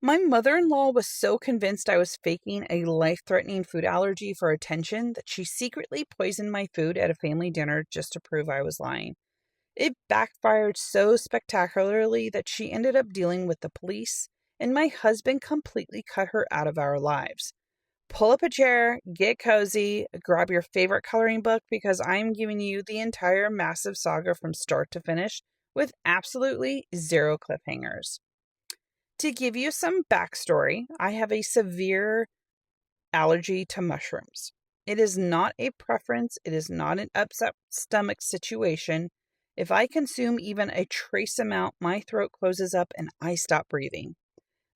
My mother-in-law was so convinced I was faking a life-threatening food allergy for attention that she secretly poisoned my food at a family dinner just to prove I was lying. It backfired so spectacularly that she ended up dealing with the police, and my husband completely cut her out of our lives. Pull up a chair, get cozy, grab your favorite coloring book because I'm giving you the entire massive saga from start to finish with absolutely zero cliffhangers. To give you some backstory, I have a severe allergy to mushrooms. It is not a preference, it is not an upset stomach situation. If I consume even a trace amount, my throat closes up and I stop breathing.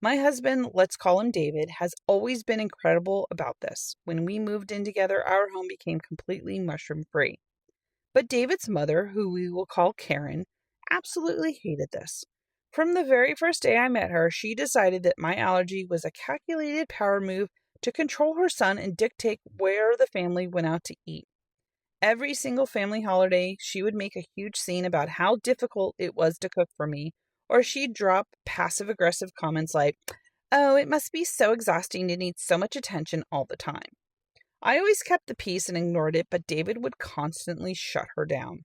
My husband, let's call him David, has always been incredible about this. When we moved in together, our home became completely mushroom free. But David's mother, who we will call Karen, absolutely hated this. From the very first day I met her, she decided that my allergy was a calculated power move to control her son and dictate where the family went out to eat. Every single family holiday, she would make a huge scene about how difficult it was to cook for me, or she'd drop passive-aggressive comments like, "Oh, it must be so exhausting to need so much attention all the time." I always kept the peace and ignored it, but David would constantly shut her down.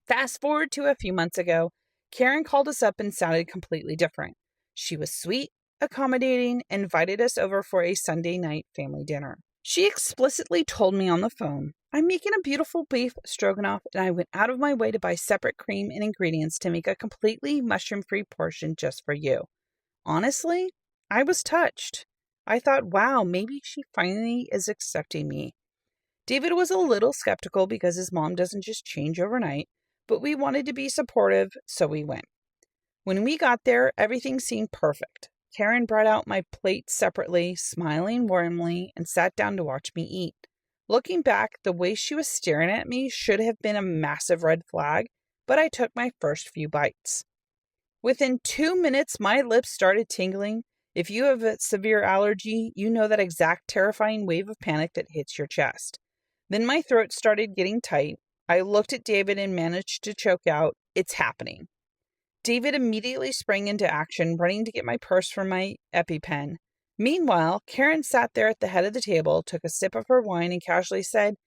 Fast forward to a few months ago, Karen called us up and sounded completely different. She was sweet, accommodating, and invited us over for a Sunday night family dinner. She explicitly told me on the phone, "I'm making a beautiful beef stroganoff, and I went out of my way to buy separate cream and ingredients to make a completely mushroom-free portion just for you." Honestly, I was touched. I thought, wow, maybe she finally is accepting me. David was a little skeptical because his mom doesn't just change overnight, but we wanted to be supportive, so we went. When we got there, everything seemed perfect. Karen brought out my plate separately, smiling warmly, and sat down to watch me eat. Looking back, the way she was staring at me should have been a massive red flag, but I took my first few bites. Within 2 minutes, my lips started tingling. If you have a severe allergy, you know that exact terrifying wave of panic that hits your chest. Then my throat started getting tight. I looked at David and managed to choke out, "It's happening." David immediately sprang into action, running to get my purse from my EpiPen. Meanwhile, Karen sat there at the head of the table, took a sip of her wine, and casually said,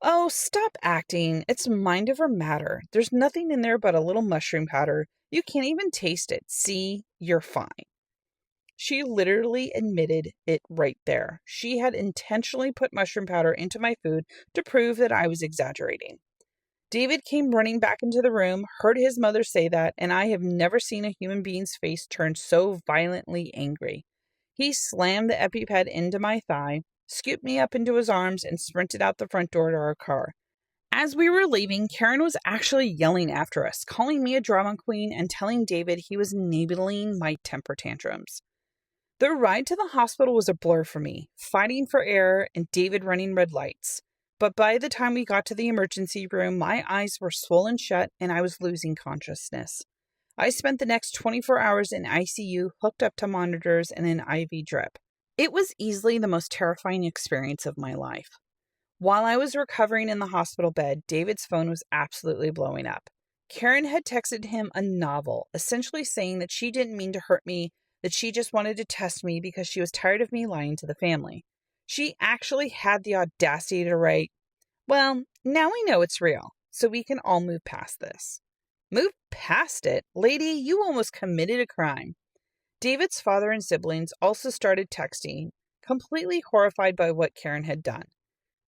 "Oh, stop acting. It's mind over matter. There's nothing in there but a little mushroom powder. You can't even taste it. See, you're fine." She literally admitted it right there. She had intentionally put mushroom powder into my food to prove that I was exaggerating. David came running back into the room, heard his mother say that, and I have never seen a human being's face turn so violently angry. He slammed the EpiPen into my thigh, scooped me up into his arms, and sprinted out the front door to our car. As we were leaving, Karen was actually yelling after us, calling me a drama queen and telling David he was enabling my temper tantrums. The ride to the hospital was a blur for me, fighting for air and David running red lights. But by the time we got to the emergency room, my eyes were swollen shut and I was losing consciousness. I spent the next 24 hours in ICU, hooked up to monitors and an IV drip. It was easily the most terrifying experience of my life. While I was recovering in the hospital bed, David's phone was absolutely blowing up. Karen had texted him a novel, essentially saying that she didn't mean to hurt me, that she just wanted to test me because she was tired of me lying to the family. She actually had the audacity to write, "Well, now we know it's real, so we can all move past this." Move past it? Lady, you almost committed a crime. David's father and siblings also started texting, completely horrified by what Karen had done.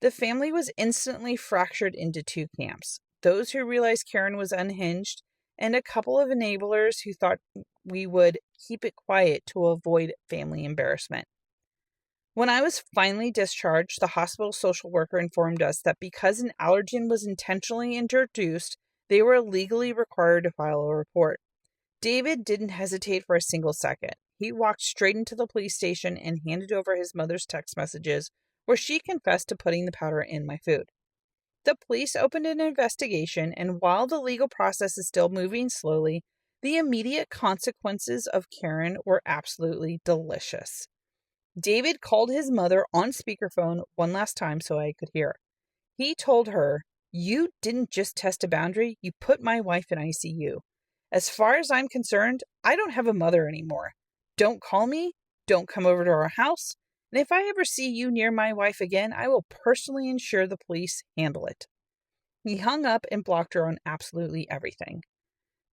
The family was instantly fractured into two camps: those who realized Karen was unhinged, and a couple of enablers who thought we would keep it quiet to avoid family embarrassment. When I was finally discharged, the hospital social worker informed us that because an allergen was intentionally introduced, they were legally required to file a report. David didn't hesitate for a single second. He walked straight into the police station and handed over his mother's text messages, where she confessed to putting the powder in my food. The police opened an investigation, and while the legal process is still moving slowly, the immediate consequences of Karen were absolutely delicious. David called his mother on speakerphone one last time so I could hear. He told her, "You didn't just test a boundary, you put my wife in ICU. As far as I'm concerned, I don't have a mother anymore. Don't call me, don't come over to our house, and if I ever see you near my wife again, I will personally ensure the police handle it." He hung up and blocked her on absolutely everything.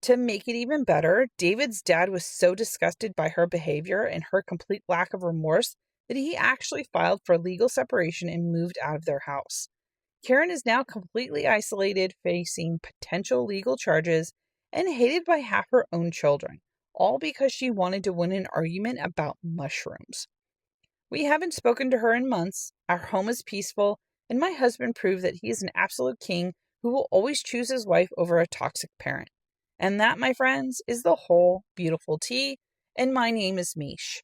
To make it even better, David's dad was so disgusted by her behavior and her complete lack of remorse that he actually filed for legal separation and moved out of their house. Karen is now completely isolated, facing potential legal charges and hated by half her own children, all because she wanted to win an argument about mushrooms. We haven't spoken to her in months. Our home is peaceful, and my husband proved that he is an absolute king who will always choose his wife over a toxic parent. And that, my friends, is the whole beautiful tea, and my name is Mish.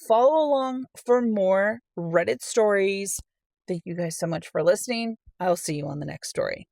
Follow along for more Reddit stories. Thank you guys so much for listening. I'll see you on the next story.